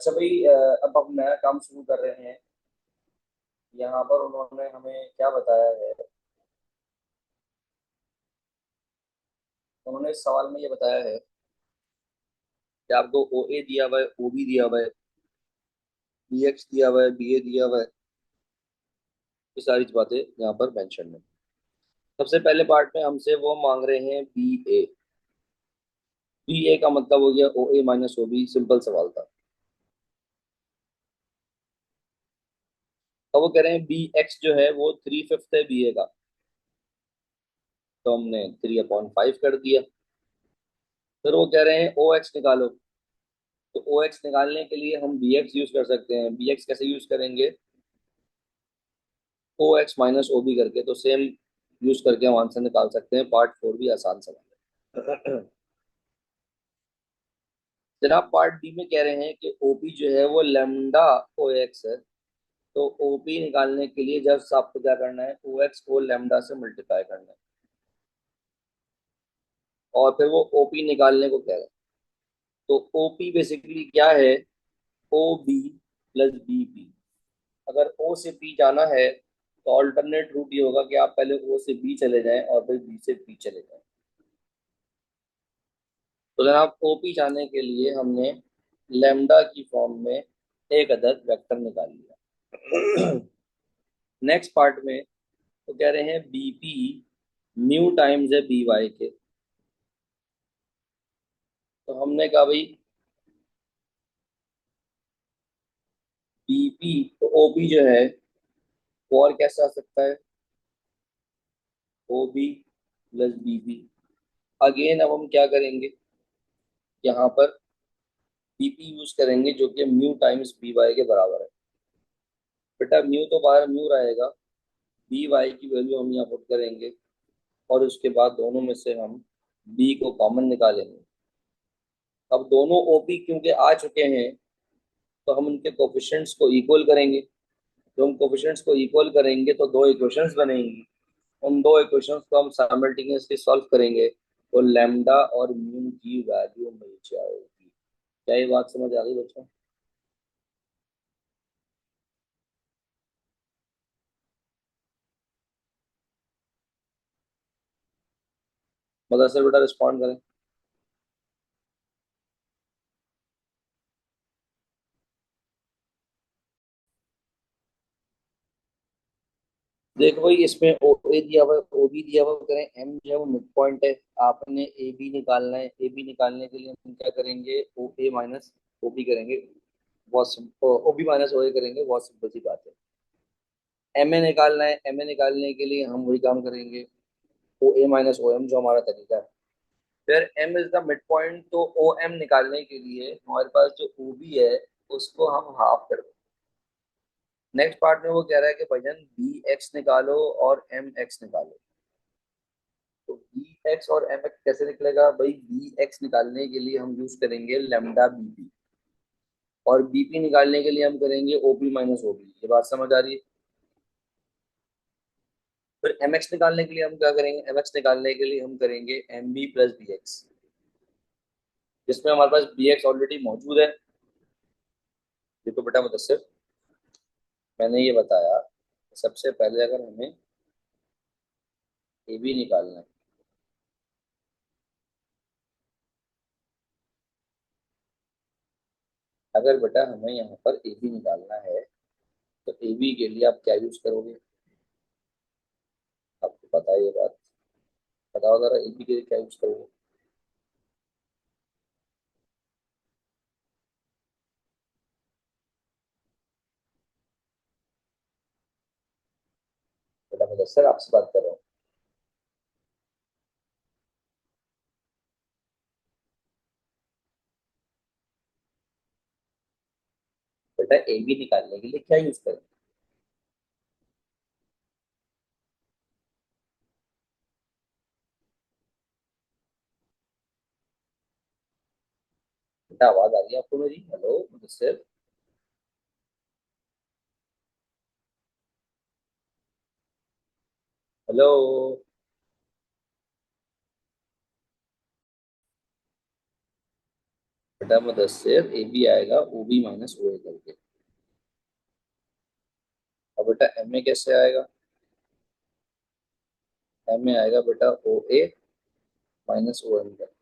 अच्छा भाई, अब हम नया काम शुरू कर रहे हैं। यहाँ पर उन्होंने हमें क्या बताया है। उन्होंने इस सवाल में ये बताया है कि आपको ओ ए दिया हुआ है, ओ बी दिया हुआ है, बी एक्स दिया हुआ है, बी ए दिया हुआ है। ये सारी बातें यहाँ पर मेंशन है। सबसे पहले पार्ट में हमसे वो मांग रहे हैं बी ए। बी ए का मतलब हो गया ओ ए माइनस ओ बी, सिंपल सवाल था। अब वो कह रहे हैं बी एक्स जो है वो 3/5 है बी ए का। तो हमने 3/5 कर दिया। फिर वो कह रहे हैं ओ एक्स निकालो। तो ओ एक्स निकालने के लिए हम बी एक्स यूज कर सकते हैं। बी एक्स कैसे यूज करेंगे? ओ एक्स माइनस ओ बी करके, तो सेम यूज करके हम आंसर निकाल सकते हैं। पार्ट 4 भी आसान सवाल है। जनाब, पार्ट बी में कह रहे हैं कि ओपी जो है वो लेमडा ओ एक्स है। तो ओपी निकालने के लिए जब आपको क्या करना है, ओ एक्स को लेमडा से मल्टीप्लाई करना है। और फिर वो ओपी निकालने को कह रहे हैं। तो ओपी बेसिकली क्या है? O B plus B P. अगर ओ से पी जाना है तो ऑल्टरनेट रूट ये होगा कि आप पहले ओ से बी चले जाएं और फिर बी से पी चले जाएं। तो जनाब, ओपी जाने के लिए हमने लेमडा की फॉर्म में एक अदद वेक्टर निकाल लिया। नेक्स्ट पार्ट में तो कह रहे हैं बीपी न्यू टाइम्स है बी वाई के। तो हमने कहा भाई बीपी, तो ओपी जो है वो और कैसे आ सकता है? O B plus B B. Again अब हम क्या करेंगे, यहाँ पर बीपी यूज करेंगे जो कि म्यू टाइम्स बी वाई के बराबर है। बेटा, म्यू तो बाहर म्यू रहेगा, बी वाई की वैल्यू हम यहाँ पुट करेंगे और उसके बाद दोनों में से हम बी को कॉमन निकालेंगे। अब दोनों ओपी क्योंकि आ चुके हैं तो हम उनके कोफिशिएंट्स को इक्वल करेंगे। जब हम कोफिशिएंट्स को इक्वल करेंगे तो दो इक्वेशंस बनेंगी। उन दो इक्वेशंस को हम साइमल्टेनियसली सॉल्व करेंगे तो लैम्डा और म्यू की वैल्यू मिल जाएगी। क्या ये बात समझ आ गई बच्चों? मदरसे बेटा रिस्पॉन्ड करें। देखो भाई, इसमें ओ ए दिया हुआ है, ओ बी दिया हुआ है, करें एम जो है वो मिड पॉइंट है। आपने ए बी निकालना है। ए बी निकालने के लिए हम क्या करेंगे, ओ ए माइनस ओ बी करेंगे। बहुत simple, O B minus O ए करेंगे, बहुत सिंपल सी बात है। एम ए निकालना है। एम ए निकालने के लिए हम वही काम करेंगे, ओ ए माइनस ओ एम, जो हमारा तरीका है। फिर M is the midpoint, तो ओ एम निकालने के लिए हमारे पास जो ओ बी है उसको हम हाफ कर दें। नेक्स्ट पार्ट में वो कह रहा है कि भैया बी एक्स निकालो और एम एक्स निकालो। तो बी एक्स और एम एक्स कैसे निकलेगा भाई? बी एक्स निकालने के लिए हम यूज करेंगे लेमडा बी पी, और बीपी निकालने के लिए हम करेंगे ओपी माइनस ओबी। ये बात समझ आ रही है? फिर एम एक्स निकालने के लिए हम क्या करेंगे? एम एक्स निकालने के लिए हम करेंगे M B plus B X, जिसमें हमारे पास बी एक्स ऑलरेडी मौजूद है। देखो बेटा मुदस्सिर, मैंने ये बताया, सबसे पहले अगर हमें ए बी निकालना है, अगर बेटा हमें यहाँ पर ए बी निकालना है तो ए बी के लिए आप क्या यूज करोगे? आपको पता है ये बात? बताओ जरा, ए बी के लिए क्या यूज करोगे? बेटा मुदस्सिर, आपसे बात कर रहा हूँ। बेटा, ए बी निकालने के लिए क्या यूज करें? बेटा, आवाज आ रही है आपको मेरी? हेलो मुदस्सिर। हेलो। बटा में 10 से ए बी आएगा ओ बी माइनस ओ ए करके। अब बेटा एम में कैसे आएगा? एम में आएगा बेटा ओ ए माइनस ओ एम करके।